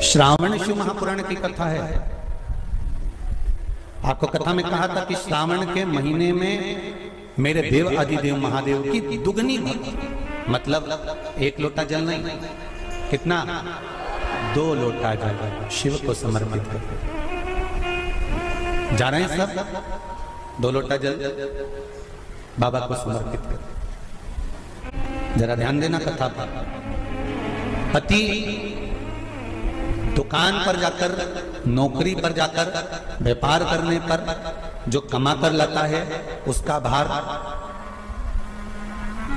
श्रावण शिव महापुराण की कथा है। आपको कथा में कहा था कि श्रावण के महीने में मेरे देव आदिदेव महादेव की दुगनी भक्ति, मतलब एक लोटा जल नहीं, कितना, 2 लोटा जल शिव को समर्पित करते। जा रहे हैं सब, 2 लोटा जल बाबा को समर्पित कर। जरा ध्यान देना कथा पर। पति दुकान पर जाकर, नौकरी पर जाकर, व्यापार करने पर जो कमा कर लाता है उसका भार,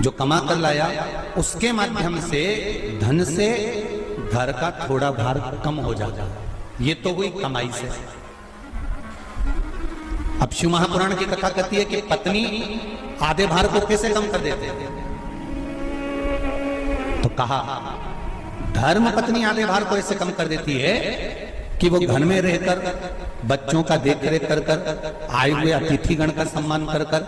जो कमा कर लाया उसके माध्यम से धन से घर का थोड़ा भार कम हो जाता। ये तो हुई कमाई से। अब शिव महापुराण की कथा कहती है कि पत्नी आधे भार को कैसे कम कर देते हैं। तो कहा धर्म पत्नी आधे भार को ऐसे कम कर देती है कि वो घर में रहकर बच्चों का देख रेख कर कर, आए हुए अतिथिगण का सम्मान कर कर,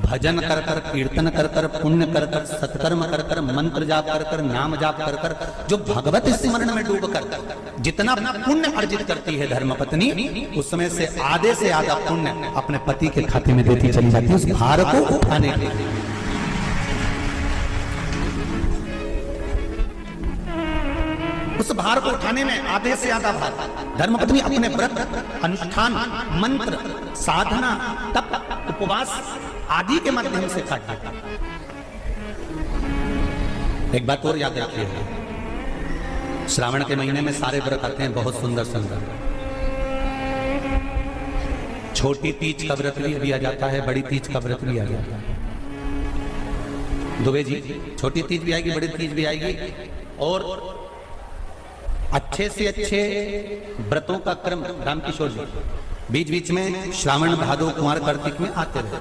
भजन कर कर, कीर्तन कर कर, पुण्य कर कर, सत्कर्म कर कर, मंत्र जाप कर कर, नाम जाप कर कर, जो भगवत स्मरण में डूब कर जितना पुण्य अर्जित करती है धर्म पत्नी, उसमें से आधे से आधा पुण्य अपने पति के खाते में देती चली जाती है उस भार को उठाने के लिए। उस भार को उठाने में आधे से आधा भार धर्मपत्नी अपने व्रत, अनुष्ठान, मंत्र, साधना, तप, उपवास आदि के माध्यम से काटती। एक बात और याद रखिए, श्रावण के महीने में सारे व्रत आते हैं बहुत सुंदर सुंदर। छोटी तीज का व्रत भी लिया जाता है, बड़ी तीज का व्रत भी आ जाता है। दुबे जी, छोटी तीज भी आएगी, बड़ी तीज भी आएगी, और अच्छे से अच्छे व्रतों का क्रम रामकिशोर जी बीच बीच में श्रावण, भादो, कुंवर, कार्तिक में आते रहते।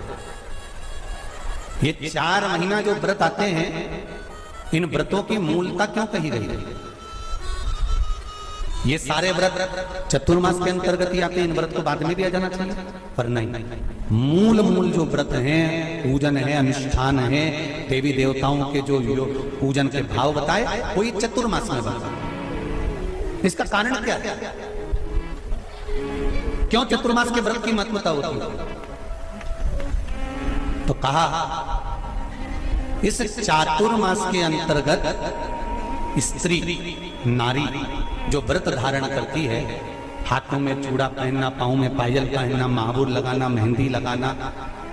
ये 4 महीना जो व्रत आते हैं, इन व्रतों की मूलता क्यों कही गई है? ये सारे व्रत चतुर्मास के अंतर्गत ही आते हैं, इन व्रत को बाद में दिया जाना चाहिए, पर नहीं। मूल जो व्रत हैं, पूजन है, अनुष्ठान है, देवी देवताओं के जो पूजन के भाव बताए, वो ये चतुर्मास में बताए। इसका कारण क्या है? क्यों चतुर्मास के व्रत की महत्वता होती है? तो कहा इस चातुर्मास के अंतर्गत स्त्री, नारी जो व्रत धारण करती है, हाथों में चूड़ा पहनना, पांव में पायल पहनना, महाबूर लगाना, मेहंदी लगाना,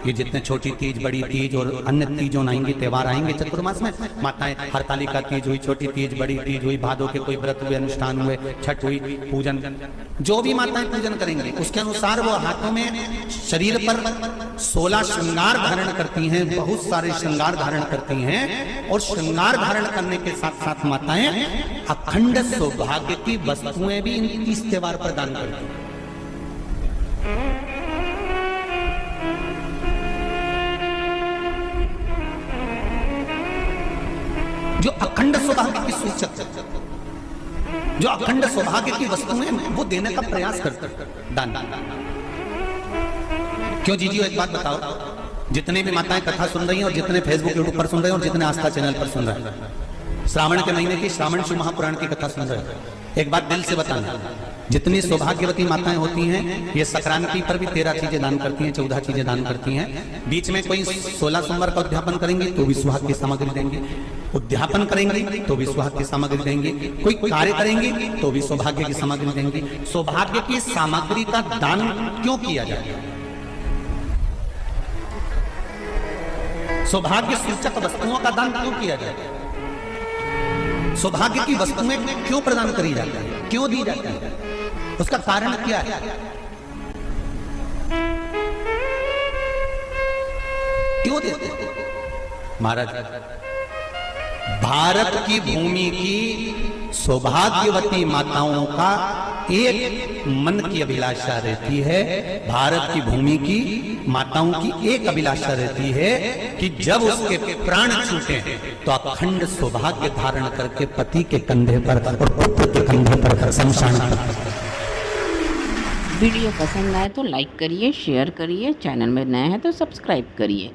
ये जितने छोटी तीज, बड़ी तीज और अन्य तीजों आएंगे, त्योहार आएंगे चतुर्मास में, माताएं हरतालिका तीज हुई, छोटी तीज, बड़ी तीज हुई, भादों के कोई व्रत हुए, अनुष्ठान हुए, छठ हुई, पूजन, जो भी माताएं पूजन करेंगे उसके अनुसार वो हाथों में, शरीर पर 16 श्रृंगार धारण करती हैं, बहुत सारे श्रृंगार धारण करती हैं, और श्रृंगार धारण करने के साथ साथ माताएं अखंड सौभाग्य की वस्तुएं भी इन तीज त्योहार पर दान करती हैं। जो अखंड सौभाग्य की सूचक, जो अखंड सौभाग्य की वस्तुएं वो देने का प्रयास करते हैं, दान। क्यों जीजियो, एक बात बताओ, जितने भी माताएं कथा सुन रही हैं और जितने फेसबुक यूट्यूब पर सुन रहे हैं और जितने आस्था चैनल पर सुन रहे हैं, श्रावण के महीने की श्रावण शिव महापुराण की कथा सुन रहे हैं, एक बात दिल से बताना, जितनी सौभाग्यवती माताएं होती हैं, ये संक्रांति पर भी 13 चीजें दान करती हैं, 14 चीजें दान करती हैं। बीच में कोई 16 सोमवार का उद्यापन करेंगे तो भी सुहाग की सामग्री देंगे, उद्यापन करेंगे तो भी सुहाग की सामग्री देंगे, कोई कार्य करेंगे तो भी सौभाग्य की सामग्री देंगे। सौभाग्य की सामग्री का दान क्यों किया जाए? सौभाग्य सूचक वस्तुओं का दान क्यों किया जाए? सौभाग्य की वस्तुएं क्यों प्रदान करी जाती है, क्यों दी जाती है? उसका कारण क्या है? क्यों देते हैं महाराज? भारत की भूमि की सौभाग्यवती माताओं का एक मन की अभिलाषा रहती है, भारत की भूमि की माताओं की एक अभिलाषा रहती है कि जब उसके प्राण छूटे तो अखंड सौभाग्य धारण करके पति के कंधे पर और पुत्र के कंधे पर शमशान। वीडियो पसंद आए तो लाइक करिए, शेयर करिए, चैनल में नए हैं तो सब्सक्राइब करिए।